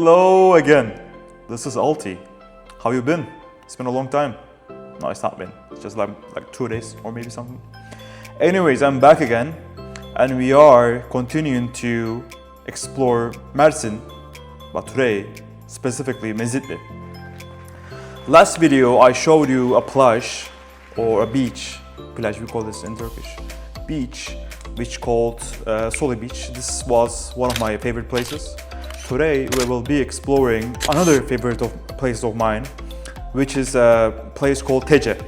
Hello again. This is Alti. How you been? It's been a long time. No, it's not been. It's just like 2 days or maybe something. Anyways, I'm back again and we are continuing to explore Mersin, but today specifically Mezitli. Last video I showed you a plage or a beach. Plage we call this in Turkish. Beach, which called Soli Beach. This was one of my favorite places. Today we will be exploring another favorite place of mine, which is a place called Tece.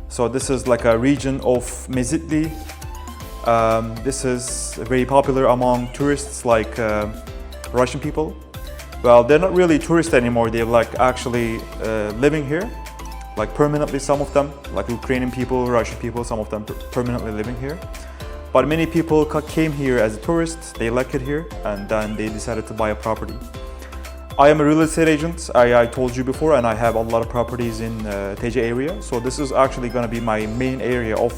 So this is like a region of Mezitli. This is very popular among tourists like Russian people. Well, they're not really tourists anymore. They're like actually living here, like permanently. Some of them, like Ukrainian people, Russian people, some of them permanently living here. But many people came here as tourists, they liked it here, and then they decided to buy a property. I am a real estate agent, I told you before, and I have a lot of properties in Tece area. So this is actually going to be my main area of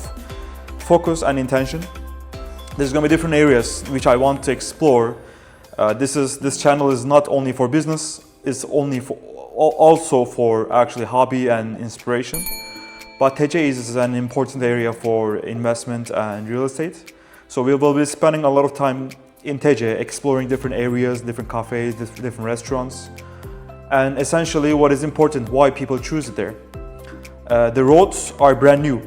focus and intention. There's going to be different areas which I want to explore. This channel is not only for business, it's also for actually hobby and inspiration. But Tece is an important area for investment and real estate. So we will be spending a lot of time in Tece, exploring different areas, different cafes, different restaurants. And essentially what is important, why people choose it there. The roads are brand new.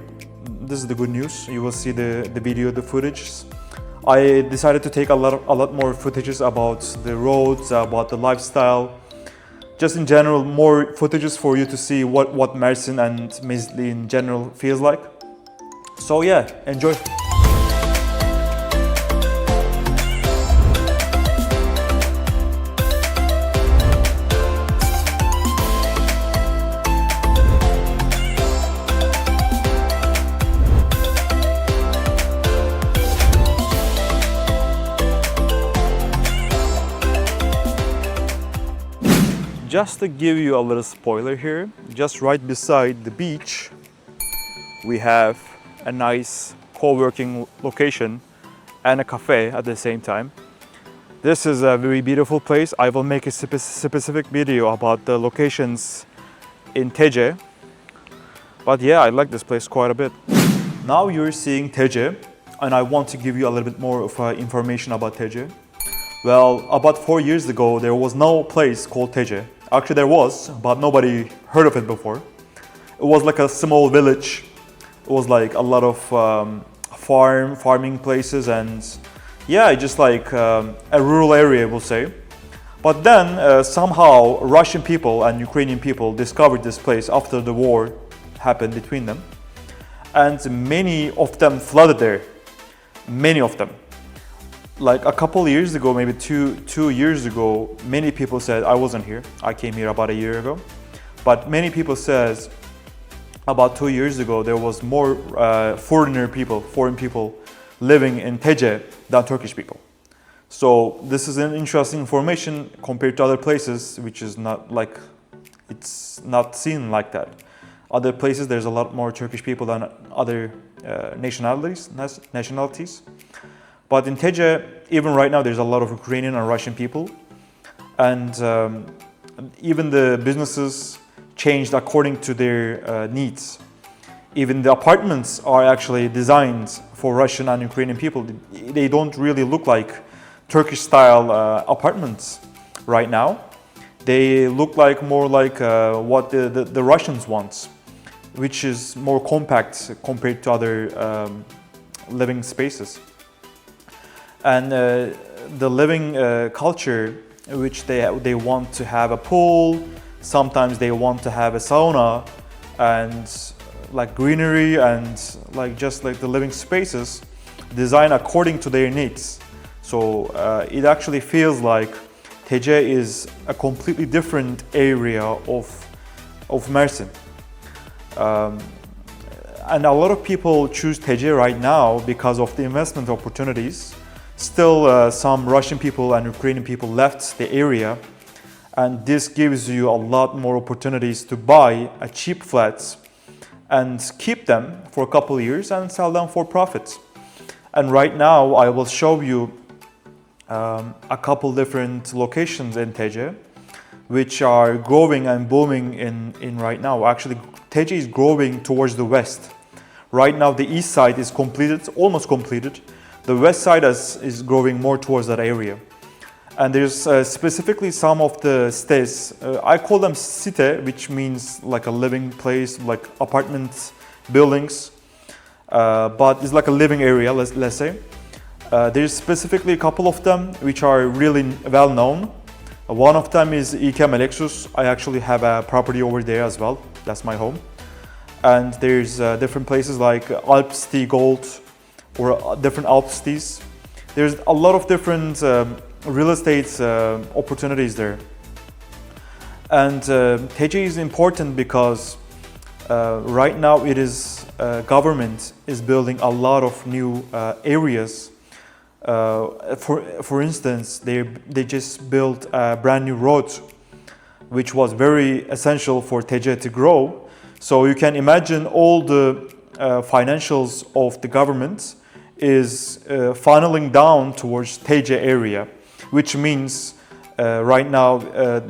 This is the good news. You will see the video, the footage. I decided to take a lot more footages about the roads, about the lifestyle. Just in general, more footages for you to see what Mersin and Mezitli in general feels like. So yeah, enjoy. Just to give you a little spoiler here, just right beside the beach, we have a nice co-working location and a cafe at the same time. This is a very beautiful place. I will make a specific video about the locations in Tece. But yeah, I like this place quite a bit. Now you're seeing Tece, and I want to give you a little bit more of information about Tece. Well, about 4 years ago, there was no place called Tece. Actually there was, but nobody heard of it before. It was like a small village. It was like a lot of farming places and yeah, just like a rural area, we'll say. But then somehow Russian people and Ukrainian people discovered this place after the war happened between them. And many of them flooded there, many of them. Like a couple years ago, maybe two years ago, many people said, I wasn't here, I came here about a year ago. But many people says about 2 years ago, there was more foreign people living in Tece than Turkish people. So this is an interesting information compared to other places, which is not like, it's not seen like that. Other places, there's a lot more Turkish people than other nationalities. But in Tece, even right now, there's a lot of Ukrainian and Russian people. And even the businesses changed according to their needs. Even the apartments are actually designed for Russian and Ukrainian people. They don't really look like Turkish-style apartments right now. They look like more like what the Russians want, which is more compact compared to other living spaces. And the living culture, which they want to have a pool, sometimes they want to have a sauna and like greenery and like just like the living spaces designed according to their needs. So it actually feels like Tece is a completely different area of Mersin. And a lot of people choose Tece right now because of the investment opportunities. Still, some Russian people and Ukrainian people left the area, and this gives you a lot more opportunities to buy a cheap flats and keep them for a couple of years and sell them for profits. And right now, I will show you a couple different locations in Tece, which are growing and booming in right now. Actually, Tece is growing towards the west. Right now, the east side is completed, almost completed. The west side is growing more towards that area. And there's specifically some of the stays, I call them site, which means like a living place, like apartment buildings, but it's like a living area, let's say. There's specifically a couple of them which are really well known. One of them is İlkem Alexus. I actually have a property over there as well. That's my home. And there's different places like Alpsti Gold or different Alpstis. There's a lot of different real estate opportunities there. And Tece is important because right now it is government is building a lot of new areas. For instance, they just built a brand new road, which was very essential for Tece to grow. So you can imagine all the financials of the government is funneling down towards Tece area, which means right now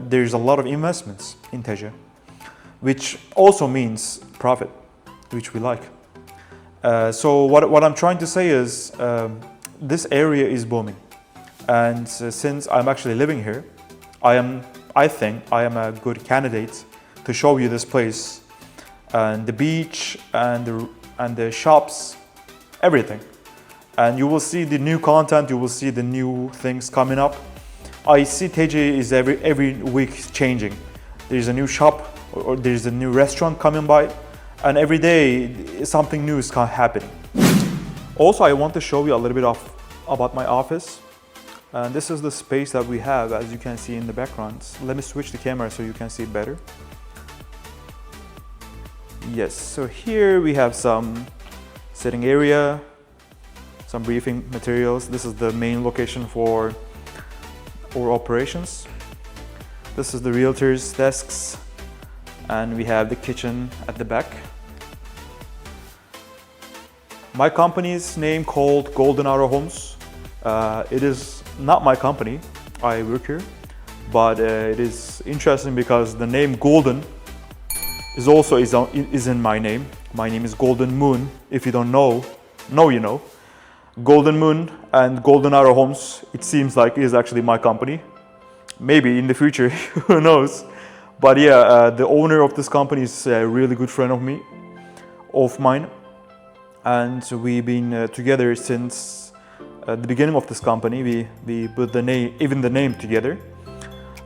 there's a lot of investments in Tece, which also means profit, which we like. So what I'm trying to say is this area is booming, and since I'm actually living here, I think I am a good candidate to show you this place and the beach and the shops, everything. And you will see the new content, you will see the new things coming up. I see Tece is every week changing. There's a new shop or there's a new restaurant coming by, and every day something new is happening. Also, I want to show you a little bit about my office. And this is the space that we have, as you can see in the background. Let me switch the camera so you can see it better. Yes, so here we have some sitting area, some briefing materials. This is the main location for our operations. This is the realtors' desks, and we have the kitchen at the back. My company's name called Golden Arrow Homes. It is not my company, I work here, but it is interesting because the name Golden is also in my name. My name is Golden Moon. If you don't know you know. Golden Moon and Golden Arrow Homes, it seems like is actually my company. Maybe in the future, who knows. But yeah, the owner of this company is a really good friend of mine. And we've been together since the beginning of this company. We put the name together.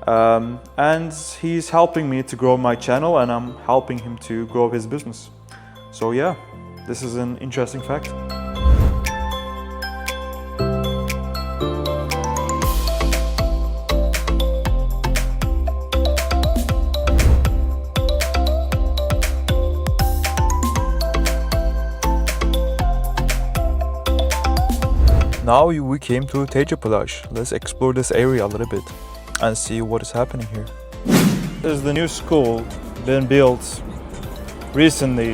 And he's helping me to grow my channel, and I'm helping him to grow his business. So yeah, this is an interesting fact. Now we came to Tece Plage. Let's explore this area a little bit and see what is happening here. This is the new school been built recently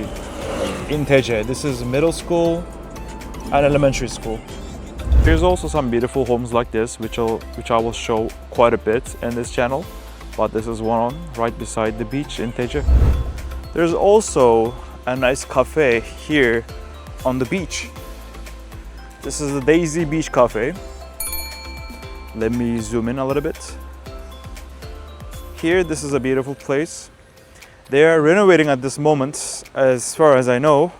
in Tece. This is middle school and elementary school. There's also some beautiful homes like this, which I will show quite a bit in this channel. But this is one right beside the beach in Tece. There's also a nice cafe here on the beach. This is the Daisy Beach Cafe. Let me zoom in a little bit. Here, this is a beautiful place. They are renovating at this moment, as far as I know,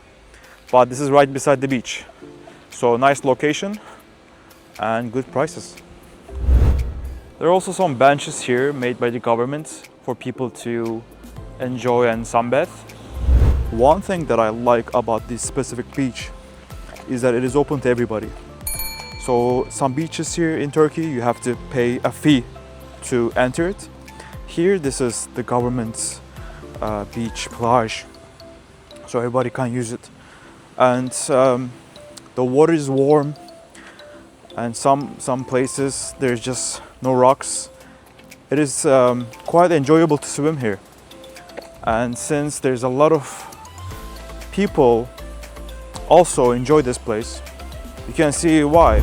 but this is right beside the beach. So nice location and good prices. There are also some benches here made by the government for people to enjoy and sunbathe. One thing that I like about this specific beach is that it is open to everybody. So some beaches here in Turkey, you have to pay a fee to enter it. Here, this is the government's beach plage, so everybody can use it. And the water is warm, and some places there's just no rocks. It is quite enjoyable to swim here. And since there's a lot of people also enjoy this place, you can see why.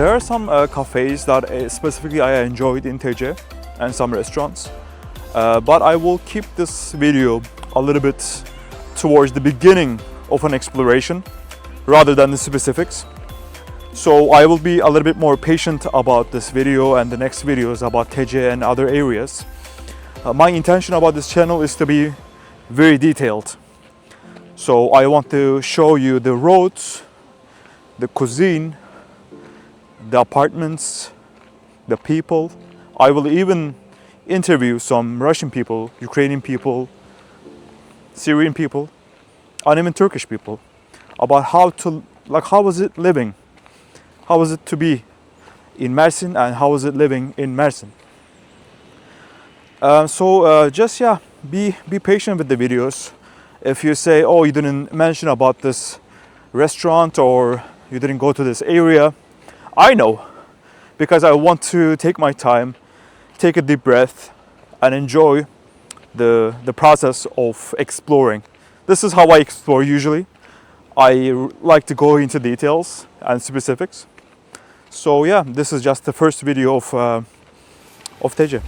there are some cafes that specifically I enjoyed in Tece and some restaurants. But I will keep this video a little bit towards the beginning of an exploration rather than the specifics. So I will be a little bit more patient about this video and the next videos about Tece and other areas. My intention about this channel is to be very detailed. So I want to show you the roads, the cuisine, the apartments, the people. I will even interview some Russian people, Ukrainian people, Syrian people, and even Turkish people about how was it living? How was it to be in Mersin and how was it living in Mersin? Be patient with the videos. If you say, oh, you didn't mention about this restaurant or you didn't go to this area, I know, because I want to take my time, take a deep breath, and enjoy the process of exploring. This is how I explore usually. I like to go into details and specifics. So yeah, this is just the first video of Tece.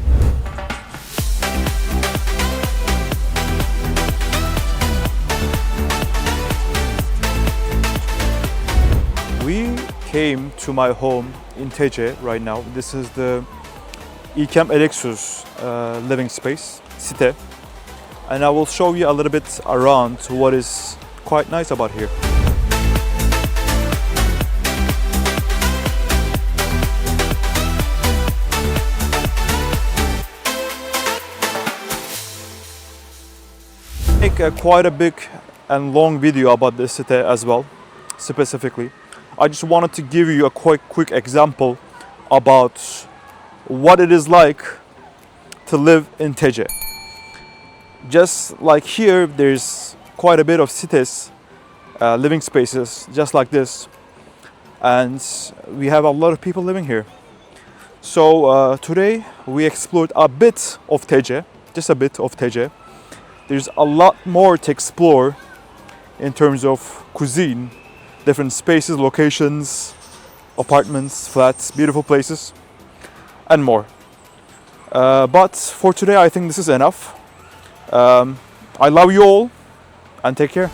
We came to my home in Tece right now. This is the İlkem Alexus living space, Site. And I will show you a little bit around what is quite nice about here. Make quite a big and long video about this city as well, specifically. I just wanted to give you a quick example about what it is like to live in Tece. Just like here, there's quite a bit of cities, living spaces, just like this. And we have a lot of people living here. So today we explored a bit of Tece, just a bit of Tece. There's a lot more to explore in terms of cuisine, different spaces, locations, apartments, flats, beautiful places, and more. But for today, I think this is enough. I love you all, and take care.